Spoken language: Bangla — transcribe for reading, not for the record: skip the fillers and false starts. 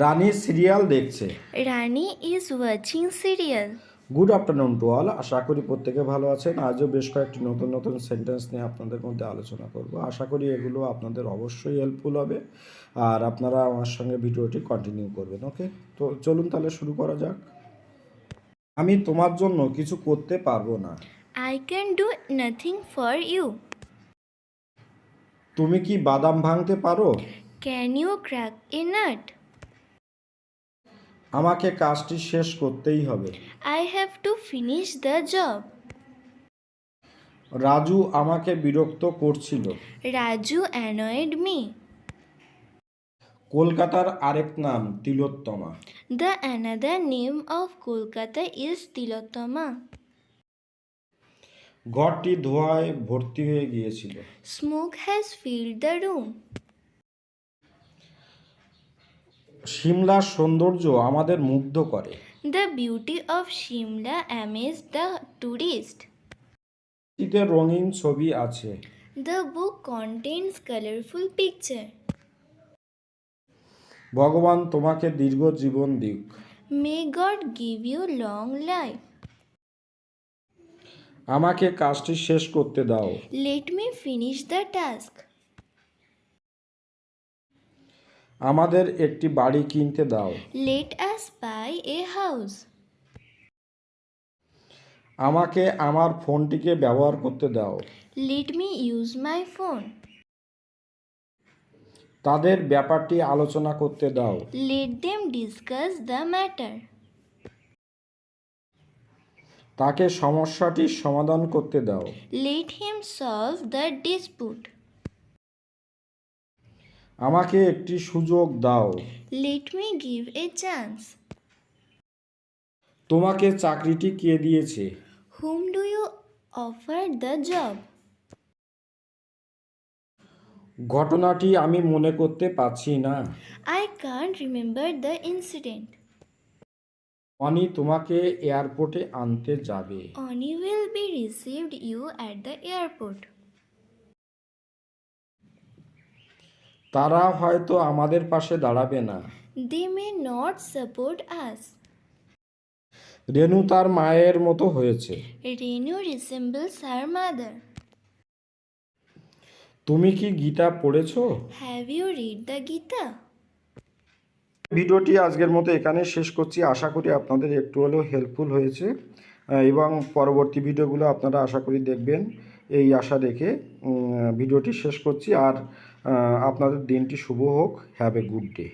রানী সিরিয়াল দেখছে। Rani is watching serial. Good afternoon to all. আশা করি প্রত্যেকে ভালো আছেন। আজও বেশ কয়েকটি নতুন নতুন সেন্টেন্স নিয়ে আপনাদের মধ্যে আলোচনা করব। আশা করি এগুলো আপনাদের অবশ্যই হেল্পফুল হবে আর আপনারা আমার সঙ্গে ভিডিওটি কন্টিনিউ করবেন। ওকে, তো চলুন তাহলে শুরু করা যাক। আমি তোমার জন্য কিছু করতে পারবো না। I can do nothing for you. তুমি কি বাদাম ভাঙতে পারো? Can you crack a nut? আমাকে কাজটি শেষ করতেই হবে। I have to finish the job. Raju আমাকে বিরক্ত করছিল। Raju annoyed me. কলকাতার আরেক নাম তিলোত্তমা। The another name of Kolkata is Tilottama. ঘরটি ধোঁয়ায় ভর্তি হয়ে গিয়েছিল। Smoke has filled the room. সিমলার সৌন্দর্য আমাদের মুগ্ধ করে। The beauty of Shimla amazed the tourist. এতে রঙিন ছবি আছে। The book contains colorful picture. ভগবান তোমাকে দীর্ঘ জীবন দিক। May God give you long life. আমাকে কাজটি শেষ করতে দাও। Let me finish the task. আমাদের একটি বাড়ি কিনতে দাও। Let us buy a house. আমাকে আমার ফোনটিকে ব্যবহার করতে দাও। Let me use my phone. তাদের ব্যাপারটি আলোচনা করতে দাও। Let them discuss the matter. তাকে সমস্যাটির সমাধান করতে দাও। Let him solve the dispute. আমাকে একটি সুযোগ দাও। Let me give a chance. তোমাকে চাকরিটি কে দিয়েছে? Whom do you offer the job? ঘটনাটি আমি মনে করতে পারছি না। I can't remember the incident. অনি তোমাকে এয়ারপোর্টে আনতে যাবে। Oni will be received you at the airport. তারা হয়তো আমাদের পাশে দাঁড়াবে না। They may not support us. রেনু তার মায়ের মতো হয়েছে। Renu resembles her mother. তুমি কি গীতা পড়েছো? Have you read the Gita? ভিডিওটি আজকের মতো এখানে শেষ করছি। আশা করি আপনাদের একটু হলেও হেল্পফুল হয়েছে এবং পরবর্তী ভিডিওগুলো আপনারা আশা করি দেখবেন এই আশা রেখে ভিডিওটি শেষ করছি। আর আপনাদের দিনটি শুভ হোক। Have a good day.